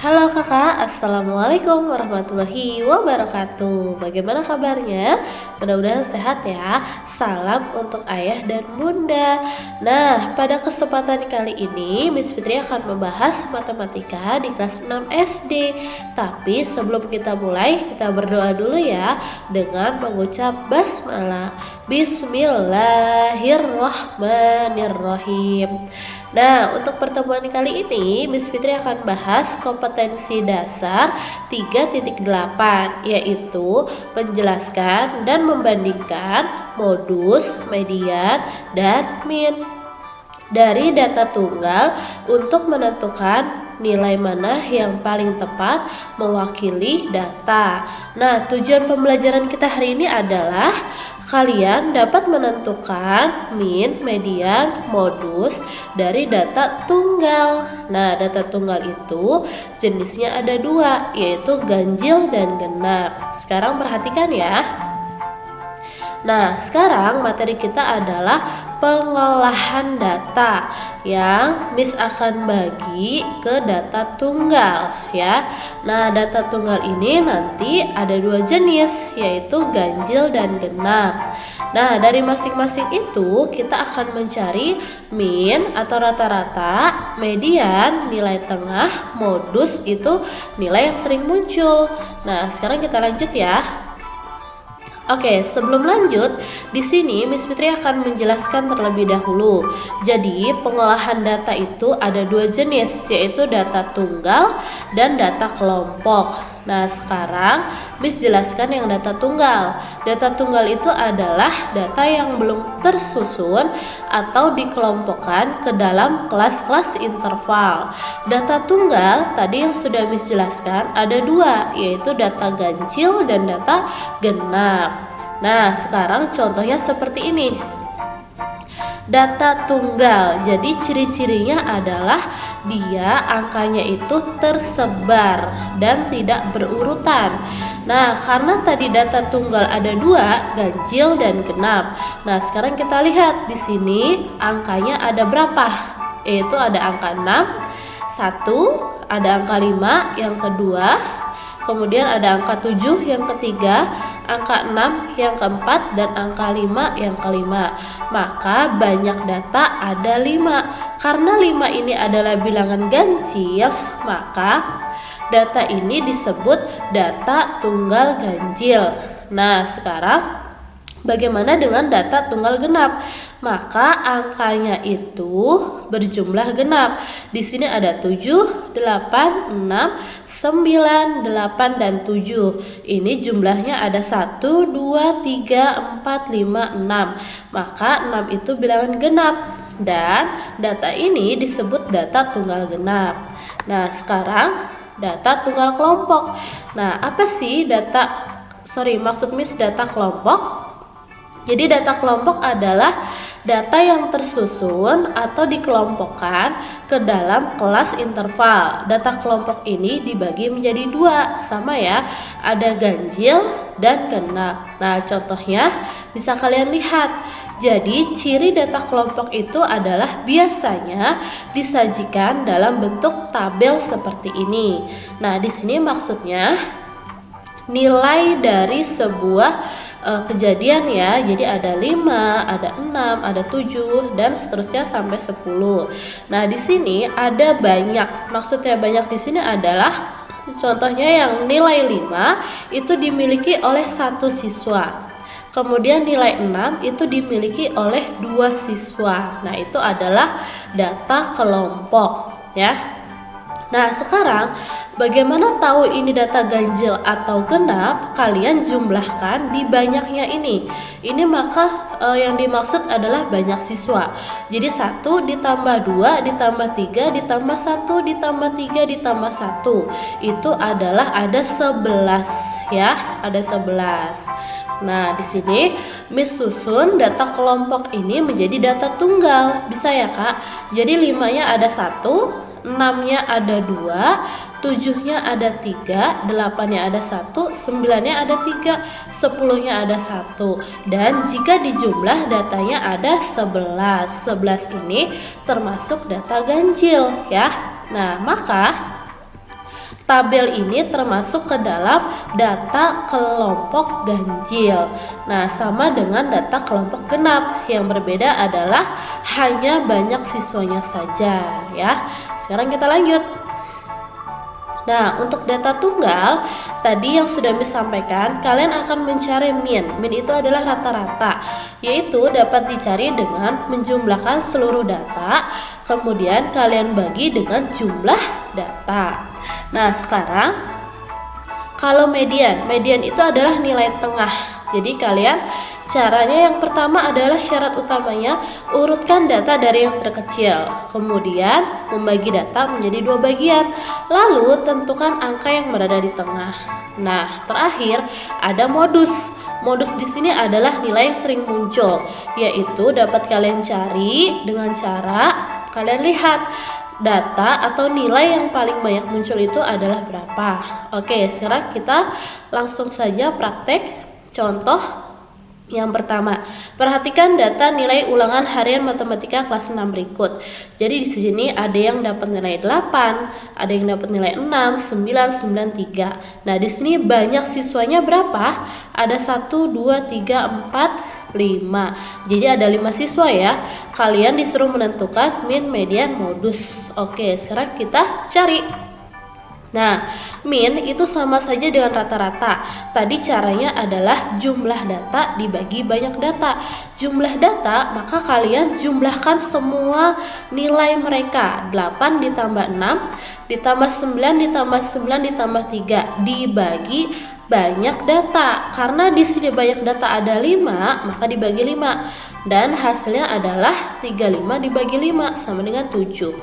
Halo kakak, assalamualaikum warahmatullahi wabarakatuh. Bagaimana kabarnya? Mudah-mudahan sehat ya. Salam untuk ayah dan bunda. Nah, pada kesempatan kali ini Miss Fitri akan membahas matematika di kelas 6 SD. Tapi sebelum kita mulai, kita berdoa dulu ya dengan mengucap basmalah. Bismillahirrahmanirrahim. Nah, untuk pertemuan kali ini Miss Fitri akan bahas kompetensi dasar 3.8, yaitu menjelaskan dan membandingkan modus, median, dan min dari data tunggal untuk menentukan nilai mana yang paling tepat mewakili data. Nah, tujuan pembelajaran kita hari ini adalah kalian dapat menentukan min, median, modus dari data tunggal. Nah, data tunggal itu jenisnya ada dua, yaitu ganjil dan genap. Sekarang perhatikan ya. Nah, sekarang materi kita adalah pengolahan data yang Miss akan bagi ke data tunggal ya. Nah, data tunggal ini nanti ada dua jenis, yaitu ganjil dan genap. Nah, dari masing-masing itu kita akan mencari min atau rata-rata, median, nilai tengah, modus itu nilai yang sering muncul. Nah, sekarang kita lanjut ya. Oke, sebelum lanjut, di sini Miss Fitri akan menjelaskan terlebih dahulu. Jadi, pengolahan data itu ada dua jenis, yaitu data tunggal dan data kelompok. Nah, sekarang Miss jelaskan yang data tunggal. Data tunggal itu adalah data yang belum tersusun atau dikelompokkan ke dalam kelas-kelas interval. Data tunggal tadi yang sudah Miss jelaskan ada dua, yaitu data ganjil dan data genap. Nah, sekarang contohnya seperti ini. Data tunggal, jadi ciri-cirinya adalah dia angkanya itu tersebar dan tidak berurutan. Nah, karena tadi data tunggal ada dua, ganjil dan genap. Nah, sekarang kita lihat di sini angkanya ada berapa? Yaitu ada angka 6, 1, ada angka 5 yang kedua, kemudian ada angka 7 yang ketiga, angka 6 yang keempat, dan angka 5 yang kelima. Maka banyak data ada 5. Karena 5 ini adalah bilangan ganjil, maka data ini disebut data tunggal ganjil. Nah, sekarang bagaimana dengan data tunggal genap? Maka angkanya itu berjumlah genap. Di sini ada 7, 8, 6, 9, 8, dan 7. Ini jumlahnya ada 1, 2, 3, 4, 5, 6. Maka 6 itu bilangan genap. Dan data ini disebut data tunggal genap. Nah, sekarang data tunggal kelompok. Nah, apa sih maksud Miss data kelompok? Jadi data kelompok adalah data yang tersusun atau dikelompokkan ke dalam kelas interval. Data kelompok ini dibagi menjadi dua, sama ya, ada ganjil dan genap. Nah, contohnya bisa kalian lihat. Jadi ciri data kelompok itu adalah biasanya disajikan dalam bentuk tabel seperti ini. Nah, di sini maksudnya nilai dari sebuah kejadian ya. Jadi ada 5, ada 6, ada 7 dan seterusnya sampai 10. Nah, di sini ada banyak. Maksudnya banyak di sini adalah contohnya yang nilai 5 itu dimiliki oleh satu siswa. Kemudian nilai 6 itu dimiliki oleh 2 siswa. Nah, itu adalah data kelompok ya. Nah, sekarang bagaimana tahu ini data ganjil atau genap? Kalian jumlahkan di banyaknya ini. Ini maka yang dimaksud adalah banyak siswa. Jadi 1 ditambah 2 ditambah 3 ditambah 1 ditambah 3 ditambah 1. Itu adalah ada 11 ya, ada 11. Nah, di sini Miss susun data kelompok ini menjadi data tunggal. Bisa ya, Kak? Jadi 5-nya ada 1, 6-nya ada 2, 7-nya ada 3, 8-nya ada 1, 9-nya ada 3, 10-nya ada 1. Dan jika dijumlah datanya ada 11. 11 ini termasuk data ganjil ya. Nah, maka tabel ini termasuk ke dalam data kelompok ganjil. Nah, sama dengan data kelompok genap. Yang berbeda adalah hanya banyak siswanya saja ya. Sekarang kita lanjut. Nah, untuk data tunggal, tadi yang sudah Miss sampaikan, kalian akan mencari min. Min itu adalah rata-rata, yaitu dapat dicari dengan menjumlahkan seluruh data, kemudian kalian bagi dengan jumlah data. Nah, sekarang kalau median itu adalah nilai tengah. Jadi kalian caranya yang pertama adalah syarat utamanya urutkan data dari yang terkecil, kemudian membagi data menjadi 2 bagian, lalu tentukan angka yang berada di tengah. Nah, terakhir ada modus. Modus di sini adalah nilai yang sering muncul, yaitu dapat kalian cari dengan cara kalian lihat data atau nilai yang paling banyak muncul itu adalah berapa. Oke, sekarang kita langsung saja praktek contoh yang pertama. Perhatikan data nilai ulangan harian matematika kelas 6 berikut. Jadi di sini ada yang dapat nilai 8, ada yang dapat nilai 6, 9, 9, 3. Nah, di sini banyak siswanya berapa? Ada 1, 2, 3, 4, 5. Jadi ada 5 siswa ya. Kalian disuruh menentukan min, median, modus. Oke, sekarang kita cari. Nah, min itu sama saja dengan rata-rata. Tadi caranya adalah jumlah data dibagi banyak data. Jumlah data, maka kalian jumlahkan semua nilai mereka. 8 ditambah 6, ditambah 9, ditambah 9, ditambah 3, dibagi banyak data. Karena di sini banyak data ada 5, maka dibagi 5. Dan hasilnya adalah 35 dibagi 5 sama dengan 7.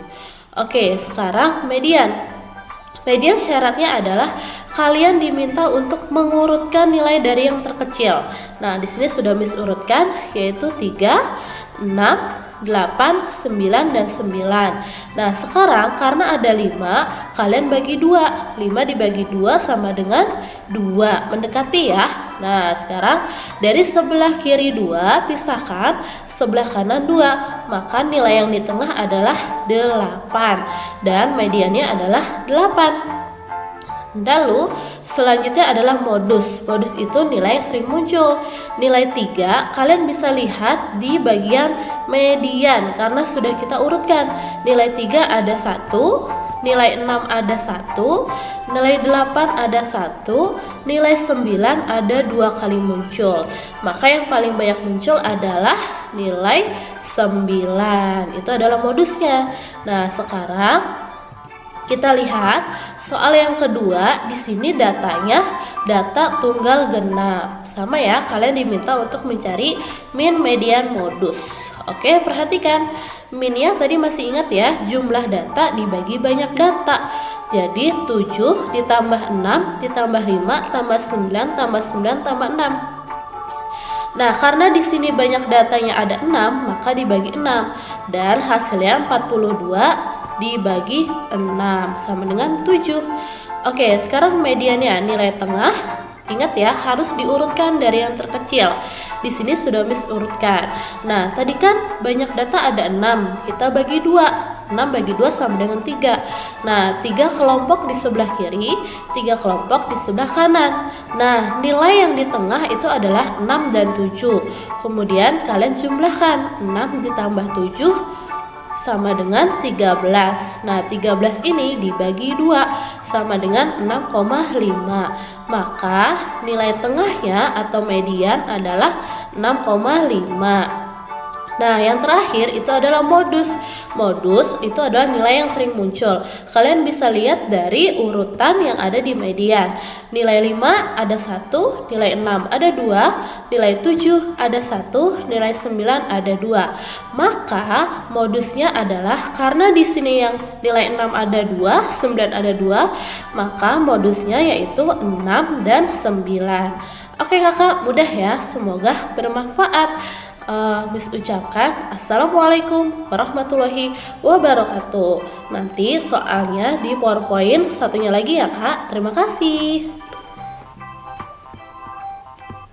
Oke, sekarang median. Median syaratnya adalah kalian diminta untuk mengurutkan nilai dari yang terkecil. Nah, di sini sudah Miss urutkan, yaitu 3, 6, 8, 9, dan 9. Nah, sekarang karena ada 5, kalian bagi 2. 5 dibagi 2 sama dengan 2. Mendekati ya. Nah, sekarang dari sebelah kiri 2, pisahkan sebelah kanan 2. Maka nilai yang di tengah adalah 8. Dan mediannya adalah 8. Lalu selanjutnya adalah modus. Modus itu nilai yang sering muncul. Nilai 3 kalian bisa lihat di bagian median karena sudah kita urutkan. Nilai 3 ada 1, nilai 6 ada 1, nilai 8 ada 1, nilai 9 ada 2 kali muncul. Maka yang paling banyak muncul adalah nilai 9. Itu adalah modusnya. Nah, sekarang kita lihat soal yang kedua. Di sini datanya data tunggal genap. Sama ya, kalian diminta untuk mencari min, median, modus. Oke, perhatikan. Minnya tadi masih ingat ya, jumlah data dibagi banyak data. Jadi 7 ditambah 6 ditambah 5 tambah 9 tambah 9 tambah 6. Nah, karena di sini banyak datanya ada 6, maka dibagi 6 dan hasilnya 42 dibagi 6 sama dengan 7. Oke, sekarang mediannya nilai tengah. Ingat ya, harus diurutkan dari yang terkecil. Di sini sudah Miss urutkan. Nah, tadi kan banyak data ada 6. Kita bagi 2. 6 bagi 2 sama dengan 3. Nah, 3 kelompok di sebelah kiri, 3 kelompok di sebelah kanan. Nah, nilai yang di tengah itu adalah 6 dan 7. Kemudian kalian jumlahkan. 6 ditambah 7 sama dengan 13. Nah, 13 ini dibagi 2 sama dengan 6,5. Maka nilai tengahnya atau median adalah 6,5. Nah, yang terakhir itu adalah modus. Modus itu adalah nilai yang sering muncul. Kalian bisa lihat dari urutan yang ada di median. Nilai 5 ada 1, nilai 6 ada 2, nilai 7 ada 1, nilai 9 ada 2. Maka modusnya adalah karena di sini yang nilai 6 ada 2, 9 ada 2, maka modusnya yaitu 6 dan 9. Oke kakak, mudah ya, semoga bermanfaat. Miss ucapkan assalamualaikum warahmatullahi wabarakatuh. Nanti soalnya di PowerPoint satunya lagi ya kak. Terima kasih.